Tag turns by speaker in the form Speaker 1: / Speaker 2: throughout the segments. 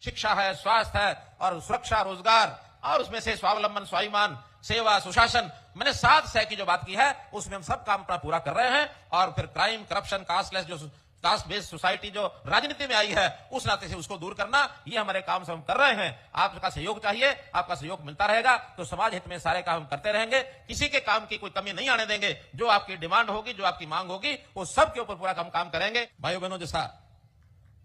Speaker 1: शिक्षा है, स्वास्थ्य है और सुरक्षा, रोजगार, और उसमें से स्वावलंबन, स्वाभिमान, सेवा, सुशासन, मैंने 7 सह की जो बात की है उसमें हम सब काम अपना पूरा कर रहे हैं। और फिर क्राइम, करप्शन, कास्टलेस, जो कास्ट बेस्ड सोसाइटी जो राजनीति में आई है, उस नाते से उसको दूर करना, ये हमारे काम से हम कर रहे हैं। आपका सहयोग चाहिए, आपका सहयोग मिलता रहेगा तो समाज हित में सारे काम हम करते रहेंगे। किसी के काम की कोई कमी नहीं आने देंगे। जो आपकी डिमांड होगी, जो आपकी मांग होगी, वो सब के ऊपर पूरा काम करेंगे। भाइयों बहनों, जैसा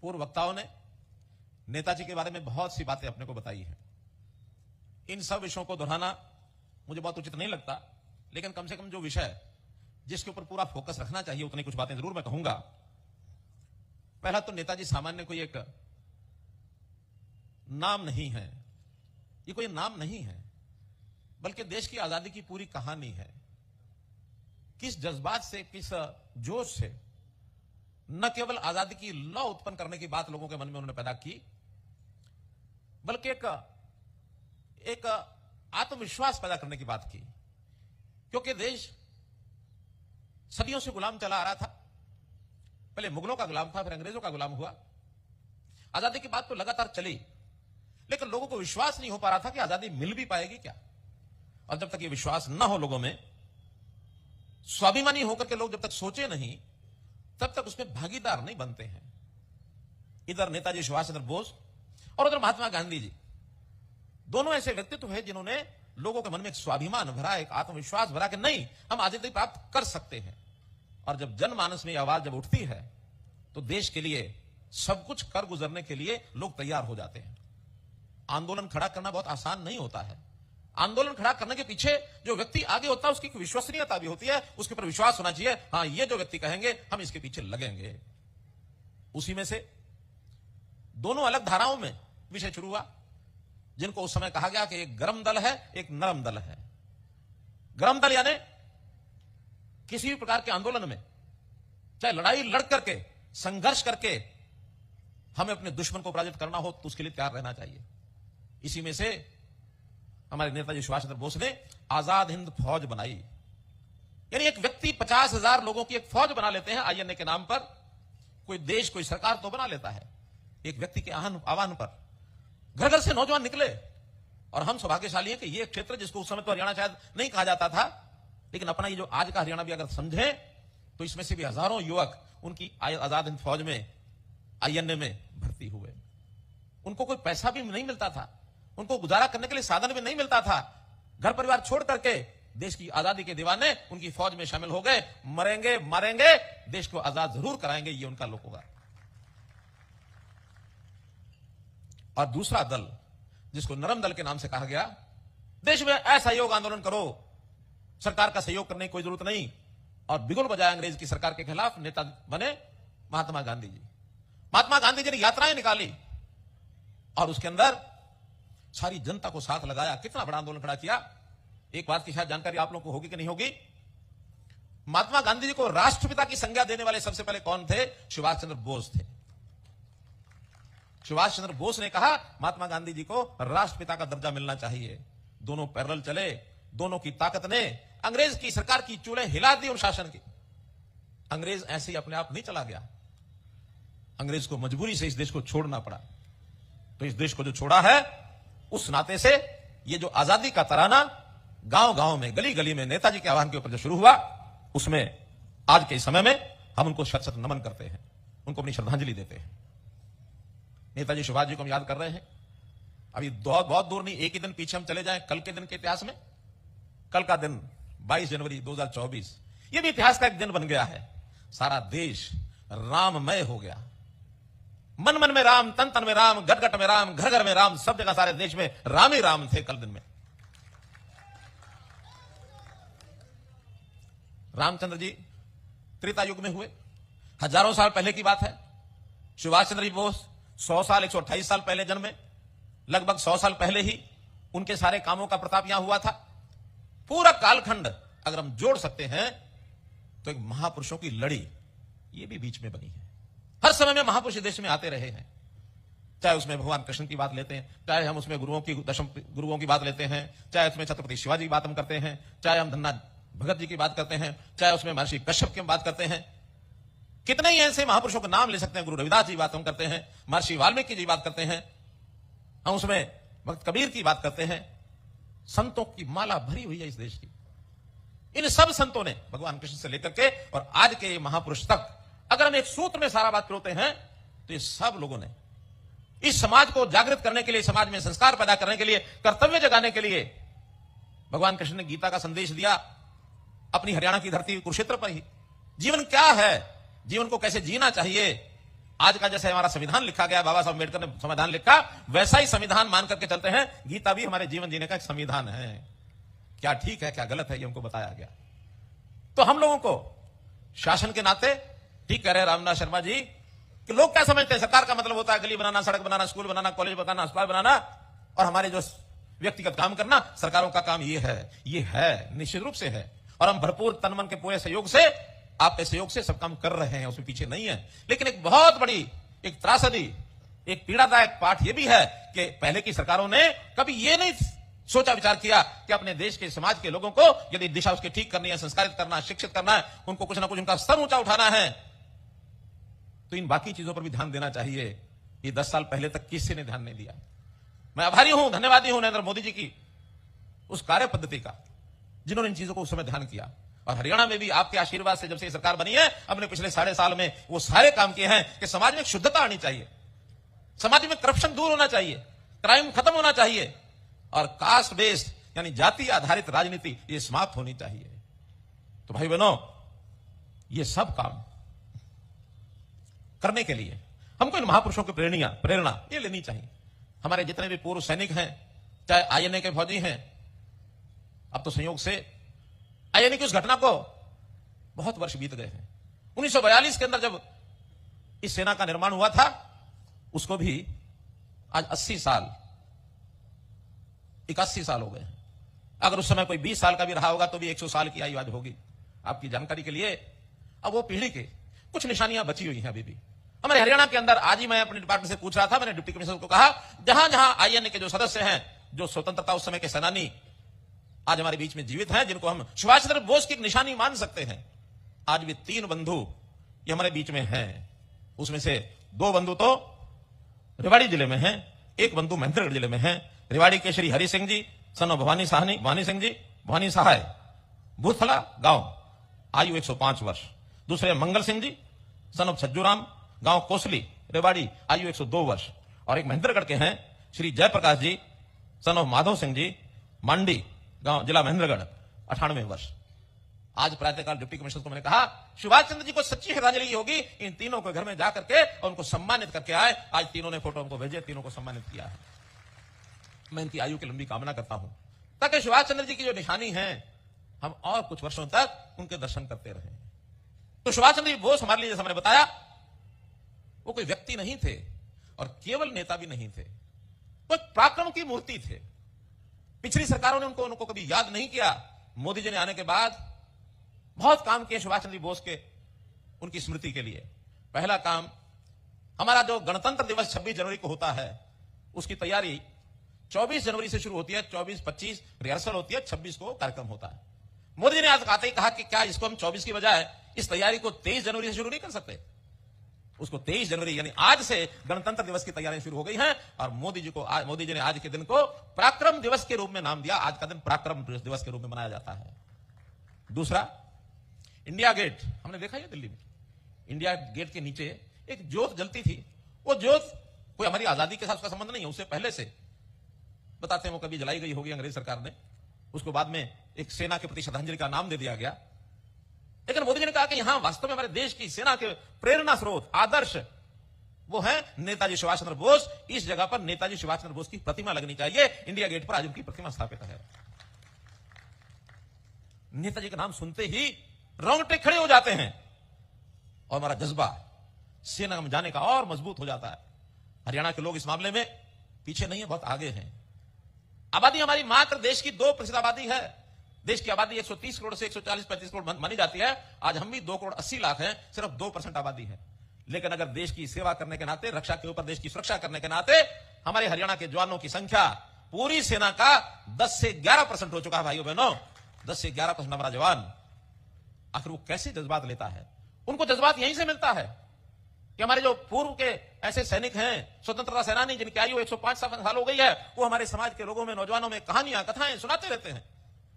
Speaker 1: पूर्व वक्ताओं ने नेताजी के बारे में बहुत सी बातें अपने को बताई है, इन सब विषयों को दोहराना मुझे बहुत उचित नहीं लगता, लेकिन कम से कम जो विषय जिसके ऊपर पूरा फोकस रखना चाहिए उतनी कुछ बातें जरूर मैं कहूंगा। पहला तो नेताजी सामान्य कोई एक नाम नहीं है, ये कोई नाम नहीं है, बल्कि देश की आजादी की पूरी कहानी है। किस जज्बात से, किस जोश से न केवल आजादी की लौ उत्पन्न करने की बात लोगों के मन में उन्होंने पैदा की, बल्कि एक आत्मविश्वास पैदा करने की बात की। क्योंकि देश सदियों से गुलाम चला आ रहा था, पहले मुगलों का गुलाम था, फिर अंग्रेजों का गुलाम हुआ। आजादी की बात तो लगातार चली, लेकिन लोगों को विश्वास नहीं हो पा रहा था कि आजादी मिल भी पाएगी क्या। और जब तक ये विश्वास न हो लोगों में, स्वाभिमानी होकर के लोग जब तक सोचे नहीं, तब तक उसमें भागीदार नहीं बनते हैं। इधर नेताजी सुभाष चंद्र बोस और उधर महात्मा गांधी जी, दोनों ऐसे व्यक्तित्व हैं जिन्होंने लोगों के मन में एक स्वाभिमान भरा, एक आत्मविश्वास भरा कि नहीं, हम आजादी प्राप्त कर सकते हैं। और जब जनमानस में यह आवाज जब उठती है तो देश के लिए सब कुछ कर गुजरने के लिए लोग तैयार हो जाते हैं। आंदोलन खड़ा करना बहुत आसान नहीं होता है। आंदोलन खड़ा करने के पीछे जो व्यक्ति आगे होता है उसकी विश्वसनीयता भी होती है, उसके ऊपर विश्वास होना चाहिए, हाँ ये जो व्यक्ति कहेंगे हम इसके पीछे लगेंगे। उसी में से दोनों अलग धाराओं में विषय शुरू हुआ, जिनको उस समय कहा गया कि एक गर्म दल है, एक नरम दल है। गर्म दल यानी किसी भी प्रकार के आंदोलन में, चाहे लड़ाई लड़ करके, संघर्ष करके हमें अपने दुश्मन को पराजित करना हो तो उसके लिए तैयार रहना चाहिए। इसी में से हमारे नेताजी सुभाष चंद्र बोस ने आजाद हिंद फौज बनाई। यानी एक व्यक्ति 50,000 लोगों की एक फौज बना लेते हैं आईएनए के नाम पर। कोई देश, कोई सरकार तो बना लेता है। एक व्यक्ति के आह्वान पर घर घर से नौजवान निकले। और हम सौभाग्यशाली हैं कि ये क्षेत्र जिसको उस समय तो हरियाणा शायद नहीं कहा जाता था, लेकिन अपना ये जो आज का हरियाणा भी अगर समझे तो इसमें से भी हजारों युवक उनकी आजाद हिंद फौज में, आईएनए में भर्ती हुए। उनको कोई पैसा भी नहीं मिलता था, उनको गुजारा करने के लिए साधन भी नहीं मिलता था। घर परिवार छोड़ करके देश की आजादी के दीवाने उनकी फौज में शामिल हो गए। मरेंगे मारेंगे, देश को आजाद जरूर कराएंगे, ये उनका लोग होगा। और दूसरा दल जिसको नरम दल के नाम से कहा गया, देश में असहयोग आंदोलन करो, सरकार का सहयोग करने की कोई जरूरत नहीं। और बिगुल बजाए अंग्रेज की सरकार के खिलाफ नेता बने महात्मा गांधी जी। महात्मा गांधी जी ने यात्राएं निकाली और उसके अंदर सारी जनता को साथ लगाया। कितना बड़ा आंदोलन खड़ा किया। एक बात की शायद जानकारी आप लोगों को होगी कि नहीं होगी, महात्मा गांधी जी को राष्ट्रपिता की संज्ञा देने वाले सबसे पहले कौन थे? सुभाष चंद्र बोस थे। सुभाष चंद्र बोस ने कहा महात्मा गांधी जी को राष्ट्रपिता का दर्जा मिलना चाहिए। दोनों पैरेलल चले, दोनों की ताकत ने अंग्रेज की सरकार की चूल्हे हिला दी और शासन की। अंग्रेज ऐसे ही अपने आप नहीं चला गया, अंग्रेज को मजबूरी से इस देश को छोड़ना पड़ा। तो इस देश को जो छोड़ा है, उस नाते से ये जो आजादी का तराना गांव गांव में, गली गली में नेताजी के आह्वान के ऊपर जो शुरू हुआ, उसमें आज के समय में हम उनको शत शत नमन करते हैं, उनको अपनी श्रद्धांजलि देते हैं। नेताजी सुभाष जी को हम याद कर रहे हैं। अभी बहुत दूर नहीं, एक ही दिन पीछे हम चले जाएं कल के दिन के इतिहास में। कल का दिन 22 जनवरी 2024, ये भी इतिहास का एक दिन बन गया है। सारा देश राममय हो गया। मन मन में राम, तन तन में राम, घट घट में राम, घर घर में राम, सब जगह सारे देश में राम ही राम थे कल दिन में। रामचंद्र जी त्रेता युग में हुए, हजारों साल पहले की बात है। सुभाष चंद्र बोस 100 साल 128 साल पहले जन्मे। लगभग 100 साल पहले ही उनके सारे कामों का प्रताप यहां हुआ था। पूरा कालखंड अगर हम जोड़ सकते हैं तो एक महापुरुषों की लड़ी ये भी बीच में बनी है। हर समय में महापुरुष देश में आते रहे हैं। चाहे उसमें भगवान कृष्ण की बात लेते हैं, चाहे हम उसमें गुरुओं की बात लेते हैं, चाहे उसमें छत्रपति शिवाजी की बात हम करते हैं, चाहे हम धन्ना भगत जी की बात करते हैं, चाहे उसमें महर्षि कश्यप की बात करते हैं। कितने ही ऐसे महापुरुषों का नाम ले सकते हैं। गुरु रविदास जी बात हम करते हैं, महर्षि वाल्मीकि जी बात करते हैं। हम उसमें भक्त कबीर की बात करते हैं। संतों की माला भरी हुई है इस देश की। इन सब संतों ने भगवान कृष्ण से लेकर के और आज के महापुरुष तक, अगर हम एक सूत्र में सारा बात पिरोते हैं तो ये सब लोगों ने इस समाज को जागृत करने के लिए, समाज में संस्कार पैदा करने के लिए, कर्तव्य जगाने के लिए भगवान कृष्ण ने गीता का संदेश दिया अपनी हरियाणा की धरती कुरुक्षेत्र पर ही। जीवन क्या है, जीवन को कैसे जीना चाहिए, आज का जैसे हमारा संविधान लिखा गया, बाबा साहब अम्बेडकर ने संविधान लिखा, वैसा ही संविधान मान करके चलते हैं। गीता भी हमारे जीवन जीने का एक संविधान है। क्या ठीक है क्या गलत है ये हमको बताया गया। तो हम लोगों को शासन के नाते, ठीक कह रहे रामनाथ शर्मा जी, कि लोग क्या समझते हैं सरकार का मतलब होता है गली बनाना, सड़क बनाना, स्कूल बनाना, कॉलेज बनाना, अस्पताल बनाना, और हमारे जो व्यक्तिगत काम करना, सरकारों का काम ये है, निश्चित रूप से है। और हम भरपूर तन मन के पूरे सहयोग से, आपके सहयोग से सब काम कर रहे हैं, उसमें पीछे नहीं है। लेकिन एक बहुत बड़ी एक त्रासदी, एक पीड़ादायक पाठ यह भी है कि पहले की सरकारों ने कभी यह नहीं सोचा विचार किया कि अपने देश के समाज के लोगों को यदि दिशा उसकी ठीक करनी है, संस्कारित करना है, शिक्षित करना है, उनको कुछ ना कुछ उनका स्तर ऊंचा उठाना है, तो इन बाकी चीजों पर भी ध्यान देना चाहिए। ये 10 साल पहले तक किसी ने ध्यान नहीं दिया। मैं आभारी हूं, धन्यवादी हूं नरेंद्र मोदी जी की उस कार्य पद्धति का, जिन्होंने इन चीजों को उस समय ध्यान किया। और हरियाणा में भी आपके आशीर्वाद से जब से सरकार बनी है, हमने पिछले 3.5 साल में वो सारे काम किए हैं कि समाज में शुद्धता आनी चाहिए, समाज में करप्शन दूर होना चाहिए, क्राइम खत्म होना चाहिए, और कास्ट बेस्ड यानी जाति आधारित राजनीति ये समाप्त होनी चाहिए। तो भाई बहनों, ये सब काम करने के लिए हमको इन महापुरुषों की प्रेरणा ये लेनी चाहिए। हमारे जितने भी पूर्व सैनिक हैं, चाहे आईएनए के फौजी हैं, अब तो संयोग से आईएनए की उस घटना को बहुत वर्ष बीत गए हैं। 1942 के अंदर जब इस सेना का निर्माण हुआ था, उसको भी आज 80 साल 81 साल हो गए हैं। अगर उस समय कोई 20 साल का भी रहा होगा तो भी 100 साल की आयु आज होगी। आपकी जानकारी के लिए, अब वो पीढ़ी के कुछ निशानियां बची हुई हैं अभी भी हमारे हरियाणा के अंदर। आज ही मैं अपने डिपार्टमेंट से पूछ रहा था, मैंने डिप्टी कमिश्नर को कहा, जहां जहां आईएनए के जो सदस्य हैं, जो स्वतंत्रता उस समय के सेनानी आज हमारे बीच में जीवित हैं, जिनको हम सुभाष चंद्र बोस की एक निशानी मान सकते हैं, आज भी 3 बंधु ये हमारे बीच में हैं। उसमें से 2 बंधु तो रेवाड़ी जिले में हैं, 1 बंधु महेंद्रगढ़ जिले में है। रेवाड़ी के श्री हरि सिंह जी सन ऑफ भवानी सिंह जी, भवानी सहाय, भूथला गांव, आयु 105 वर्ष। दूसरे मंगल सिंह जी सन ऑफ छज्जूराम, गांव कोसली, रेवाड़ी, आयु 102 वर्ष। और एक महेंद्रगढ़ के हैं श्री जयप्रकाश जी सन ऑफ माधव सिंह जी, मांडी गांव, जिला महेंद्रगढ़, 98 वर्ष। आज प्रातःकाल डिप्टी कमिश्नर को मैंने कहा, सुभाष चंद्र जी को सच्ची श्रद्धांजलि होगी, इन तीनों के घर में जाकर के और उनको सम्मानित करके आए। आज तीनों ने फोटो हमको भेजे, तीनों को सम्मानित किया है। मैं इनकी आयु की लंबी कामना करता हूं, ताकि सुभाष चंद्र जी की जो निशानी है, हम और कुछ वर्षों तक उनके दर्शन करते रहे। तो सुभाष चंद्र बोस हमारे लिए, जैसा मैंने बताया, वो कोई व्यक्ति नहीं थे और केवल नेता भी नहीं थे, वो पराक्रम की मूर्ति थे। पिछली सरकारों ने उनको कभी याद नहीं किया। मोदी जी ने आने के बाद बहुत काम किए सुभाष चंद्र बोस के, उनकी स्मृति के लिए। पहला काम, हमारा जो गणतंत्र दिवस 26 जनवरी को होता है, उसकी तैयारी 24 जनवरी से शुरू होती है। 24-25 रिहर्सल होती है, 26 को कार्यक्रम होता है। मोदी जी ने आज आते ही कहा कि क्या इसको हम 24 की बजाय इस तैयारी को 23 जनवरी से शुरू नहीं कर सकते। उसको 23 जनवरी यानी आज से गणतंत्र दिवस की तैयारियां शुरू हो गई हैं। और मोदी जी ने आज के दिन को पराक्रम दिवस के रूप में नाम दिया। आज का दिन पराक्रम दिवस के रूप में मनाया जाता है। दूसरा, इंडिया गेट, हमने देखा है दिल्ली में, इंडिया गेट के नीचे एक ज्योत जलती थी। वो ज्योत कोई हमारी आजादी के साथ उसका संबंध नहीं है, उससे पहले से बताते हैं वो कभी जलाई गई होगी अंग्रेज सरकार ने, उसको बाद में एक सेना के प्रति श्रद्धांजलि का नाम दे दिया गया। लेकिन मोदी जी ने कहा कि यहां वास्तव में हमारे देश की सेना के प्रेरणा स्रोत, आदर्श वो है नेताजी सुभाष चंद्र बोस। इस जगह पर नेताजी सुभाष चंद्र बोस की प्रतिमा लगनी चाहिए। इंडिया गेट पर आज उनकी प्रतिमा स्थापित है। नेताजी का नाम सुनते ही रोंगटे खड़े हो जाते हैं और हमारा जज्बा सेना में जाने का और मजबूत हो जाता है। हरियाणा के लोग इस मामले में पीछे नहीं है, बहुत आगे हैं। आबादी हमारी मात्र देश की 2% आबादी है। देश की आबादी 130 करोड़ से 140-135 करोड़ मानी जाती है। आज हम भी 2 करोड़ 80 लाख हैं, सिर्फ 2% आबादी है। लेकिन अगर देश की सेवा करने के नाते, रक्षा के ऊपर देश की सुरक्षा करने के नाते, हमारे हरियाणा के जवानों की संख्या पूरी सेना का 10 से 11% हो चुका है। भाइयों बहनों, 10 से 11% हमारा जवान, आखिर वो कैसे जज्बात लेता है? उनको जज्बात यहीं से मिलता है कि कि हमारे जो पूर्व के ऐसे सैनिक हैं, स्वतंत्रता सेनानी जिनकी आयु 105 साल हो गई है, वो हमारे समाज के लोगों में, नौजवानों में कहानियां, कथाएं सुनाते रहते हैं।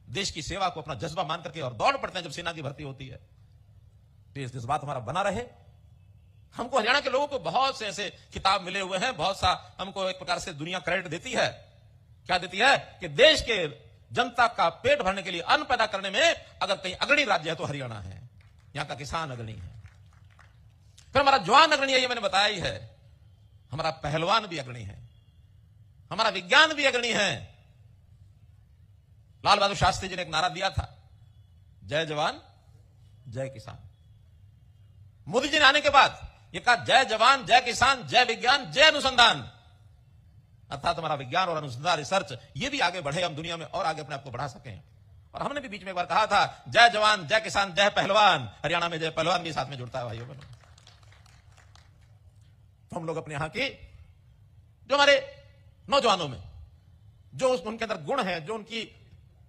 Speaker 1: देश की सेवा को अपना जज्बा मान करके और दौड़ पड़ते हैं जब सेना की भर्ती होती है। तो इस जज्बात हमारा बना रहे। हमको हरियाणा के लोगों को बहुत से ऐसे खिताब मिले हुए हैं, बहुत सा हमको एक प्रकार से दुनिया क्रेडिट देती है। क्या देती है कि देश के जनता का पेट भरने के लिए, अन्न पैदा करने में अगर कहीं अग्रणी राज्य है तो हरियाणा है। यहां का किसान अग्रणी है, फिर हमारा जवान अग्रणी है, ये मैंने बताया ही है। हमारा पहलवान भी अग्रणी है, हमारा विज्ञान भी अग्रणी है। लाल बहादुर शास्त्री जी ने एक नारा दिया था, जय जवान जय किसान। मोदी जी ने आने के बाद ये कहा, जय जवान जय किसान जय विज्ञान जय अनुसंधान। अर्थात हमारा विज्ञान और अनुसंधान, रिसर्च, ये भी आगे बढ़े, हम दुनिया में और आगे अपने आप को बढ़ा सकें। और हमने भी बीच में एक बार कहा था, जय जवान जय किसान जय पहलवान। हरियाणा में जय पहलवान भी साथ में जुड़ता है भाइयों बहनों। तो हम लोग अपने यहां की जो हमारे नौजवानों में जो उनके अंदर गुण है, जो उनकी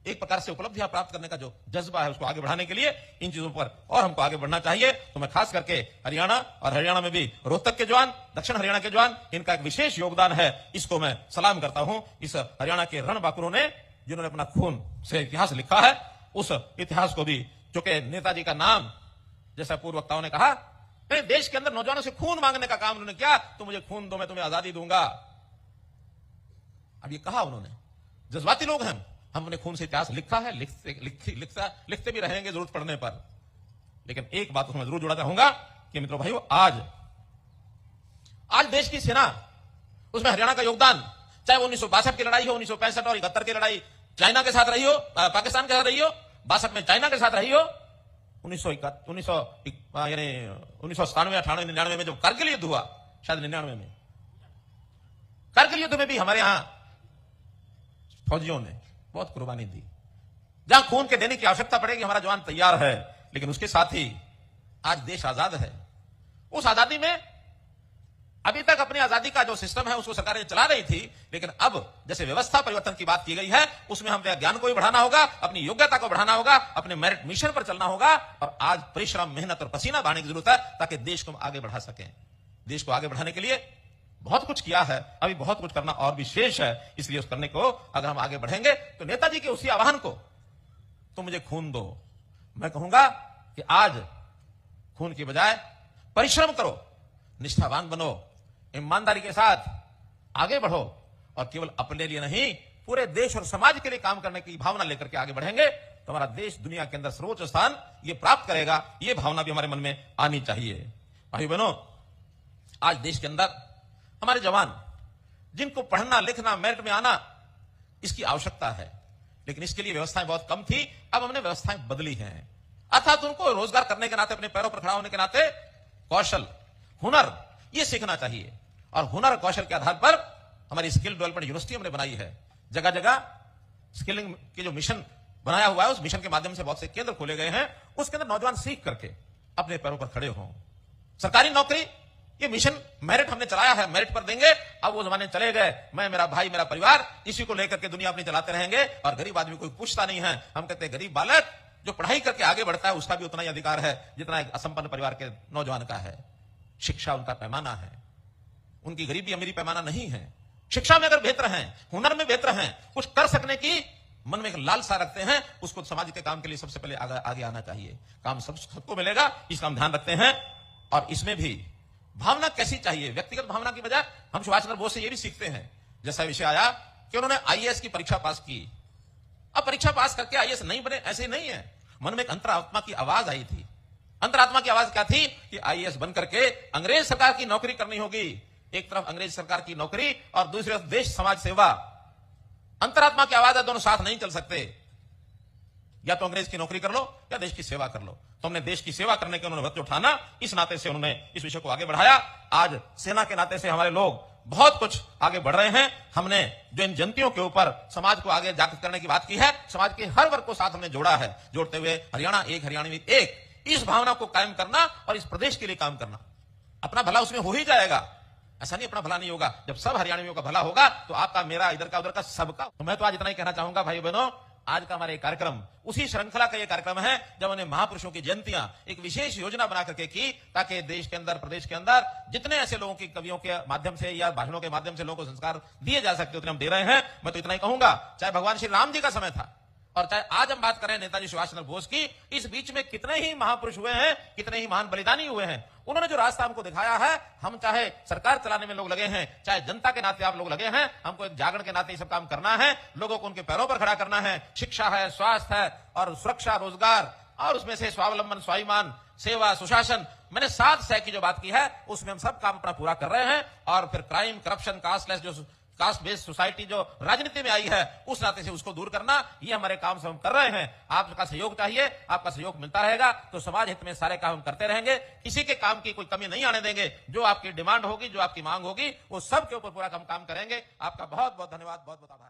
Speaker 1: एक प्रकार से उपलब्धियां प्राप्त करने का जो जज्बा है, उसको आगे बढ़ाने के लिए इन चीजों पर और हमको आगे बढ़ना चाहिए। तो मैं खास करके हरियाणा और हरियाणा में भी रोहतक के जवान, दक्षिण हरियाणा के जवान, इनका एक विशेष योगदान है, इसको मैं सलाम करता हूं। इस हरियाणा के रणबांकुरों ने, जिन्होंने अपना खून से इतिहास लिखा है, उस इतिहास को भी, चूंकि नेताजी का नाम, जैसा पूर्व वक्ताओं ने कहा, देश के अंदर नौजवानों से खून मांगने का काम उन्होंने किया, तो मुझे खून दो, मैं तुम्हें आजादी दूंगा। अब ये कहा उन्होंने, जज्बाती लोग हैं हम, अपने खून से इतिहास लिखा है, लिखते भी रहेंगे जरूरत पड़ने पर। लेकिन एक बात उसमें जरूर जोड़ा चाहूंगा कि मित्रों भाइयों, आज देश की सेना, उसमें हरियाणा का योगदान, चाहे वो 1962 की लड़ाई हो, 1965 और 71 की लड़ाई चाइना के साथ रही हो, पाकिस्तान के साथ रही हो, 62 में चाइना के साथ रही हो, 1997, 98, 99 में जब कारगिल युद्ध हुआ, शायद 99 में, कारगिल युद्ध में भी हमारे यहां फौजियों ने बहुत कुर्बानी दी। जहां खून के देने की आवश्यकता पड़ेगी, हमारा जवान तैयार है। लेकिन उसके साथ ही आज देश आजाद है। उस आजादी में अभी तक अपनी आजादी का जो सिस्टम है उसको सरकारें चला रही थी, लेकिन अब जैसे व्यवस्था परिवर्तन की बात की गई है, उसमें हमें ज्ञान को भी बढ़ाना होगा, अपनी योग्यता को बढ़ाना होगा, अपने मेरिट मिशन पर चलना होगा। और आज परिश्रम, मेहनत और पसीना बहाने की जरूरत है, ताकि देश को आगे बढ़ा सकें। देश को आगे बढ़ाने के लिए बहुत कुछ किया है, अभी बहुत कुछ करना और भी शेष है। इसलिए उस करने को अगर हम आगे बढ़ेंगे, तो नेताजी के उसी आह्वान को, तो मुझे खून दो, मैं कहूंगा कि आज खून की बजाय परिश्रम करो, निष्ठावान बनो, ईमानदारी के साथ आगे बढ़ो, और केवल अपने लिए नहीं, पूरे देश और समाज के लिए काम करने की भावना लेकर के आगे बढ़ेंगे, तो हमारा देश दुनिया के अंदर सर्वोच्च स्थान ये प्राप्त करेगा। ये भावना भी हमारे मन में आनी चाहिए। भाई बहनों, आज देश के अंदर हमारे जवान, जिनको पढ़ना लिखना, मेरिट में आना, इसकी आवश्यकता है, लेकिन इसके लिए व्यवस्थाएं बहुत कम थी। अब हमने व्यवस्थाएं बदली हैं, अर्थात उनको रोजगार करने के नाते, अपने पैरों पर खड़ा होने के नाते कौशल, हुनर, ये सीखना चाहिए। और हुनर और कौशल के आधार पर हमारी स्किल डेवलपमेंट यूनिवर्सिटी हमने बनाई है। जगह जगह स्किलिंग के जो मिशन बनाया हुआ है, उस मिशन के माध्यम से बहुत से केंद्र खोले गए हैं। उसके अंदर नौजवान सीख करके अपने पैरों पर खड़े हों। सरकारी नौकरी, ये मिशन मेरिट हमने चलाया है, मेरिट पर देंगे। अब वो जमाने चले गए, मैं, मेरा भाई, मेरा परिवार, इसी को लेकर के दुनिया अपनी चलाते रहेंगे, और गरीब आदमी कोई पूछता नहीं है। हम कहते हैं गरीब बालक जो पढ़ाई करके आगे बढ़ता है, उसका भी उतना ही अधिकार है जितना एक असंपन्न परिवार के नौजवान का है। शिक्षा उनका पैमाना है, उनकी गरीबी अमीरी पैमाना नहीं है। शिक्षा में अगर बेहतर हैं, हुनर में बेहतर हैं, कुछ कर सकने की मन में एक लालसा रखते हैं, उसको समाज के काम के लिए सबसे पहले आगे आना चाहिए। काम सबको मिलेगा, इसका हम ध्यान रखते हैं। और इसमें भी भावना कैसी चाहिए, व्यक्तिगत भावना की बजाय हम सुभाष चंद्र बोस से ये भी सीखते हैं। जैसा विषय आया कि उन्होंने आईएएस की परीक्षा पास की, अब परीक्षा पास करके आईएएस नहीं बने, ऐसे नहीं है। मन में एक अंतरात्मा की आवाज आई थी। अंतरात्मा की आवाज क्या थी कि आईएएस बन करके अंग्रेज सरकार की नौकरी करनी होगी। एक तरफ अंग्रेज सरकार की नौकरी और दूसरी तरफ देश समाज सेवा। अंतरात्मा की आवाज है, दोनों साथ नहीं चल सकते। या तो अंग्रेज की नौकरी कर लो या देश की सेवा कर लो। तो हमने देश की सेवा करने के उन्होंने व्रत उठाना, इस नाते से उन्होंने इस विषय को आगे बढ़ाया। आज सेना के नाते से हमारे लोग बहुत कुछ आगे बढ़ रहे हैं। हमने जो इन जयंतियों के ऊपर समाज को आगे जागृत करने की बात की है, समाज के हर वर्ग को साथ हमने जोड़ा है। जोड़ते हुए हरियाणा एक, हरियाणवी एक, इस भावना को कायम करना और इस प्रदेश के लिए काम करना। अपना भला उसमें हो ही जाएगा, ऐसा नहीं अपना भला नहीं होगा। जब सब हरियाणवियों का भला होगा तो आपका, मेरा, इधर का, उधर का, सबका। तो मैं तो आज इतना ही कहना चाहूंगा भाई बहनों आज का हमारा ये कार्यक्रम उसी श्रृंखला का ये कार्यक्रम है जब उन्हें महापुरुषों की जयंतियां एक विशेष योजना बना करके की, ताकि देश के अंदर, प्रदेश के अंदर जितने ऐसे लोगों की कवियों के माध्यम से या भाषणों के माध्यम से लोगों को संस्कार दिए जा सकते उतने हम दे रहे हैं। मैं तो इतना ही कहूंगा, चाहे भगवान श्री राम जी का समय था और चाहे आज हम बात करें नेताजी सुभाष चंद्र बोस की, इस बीच में कितने ही महापुरुष हुए हैं, कितने ही महान बलिदानी हुए हैं। उन्होंने जो रास्ता हमको दिखाया है, हम चाहे सरकार चलाने में लोग लगे हैं, चाहे जनता के नाते आप लोग लगे हैं, हमको एक जागरण के नाते ये सब काम करना है, लोगों को उनके पैरों पर खड़ा करना है। शिक्षा है, स्वास्थ्य है और सुरक्षा, रोजगार, और उसमें से स्वावलंबन, स्वाभिमान, सेवा, सुशासन, मैंने 7 सह की जो बात की है उसमें हम सब काम अपना पूरा कर रहे हैं। और फिर क्राइम, करप्शन, कास्टलेस, जो कास्ट बेस्ड सोसाइटी जो राजनीति में आई है, उस नाते से उसको दूर करना, ये हमारे काम से हम कर रहे हैं। आपका सहयोग चाहिए, आपका सहयोग मिलता रहेगा तो समाज हित में सारे काम हम करते रहेंगे। किसी के काम की कोई कमी नहीं आने देंगे। जो आपकी डिमांड होगी, जो आपकी मांग होगी, वो सब के ऊपर पूरा हम काम करेंगे। आपका बहुत बहुत धन्यवाद, बहुत बहुत आभार।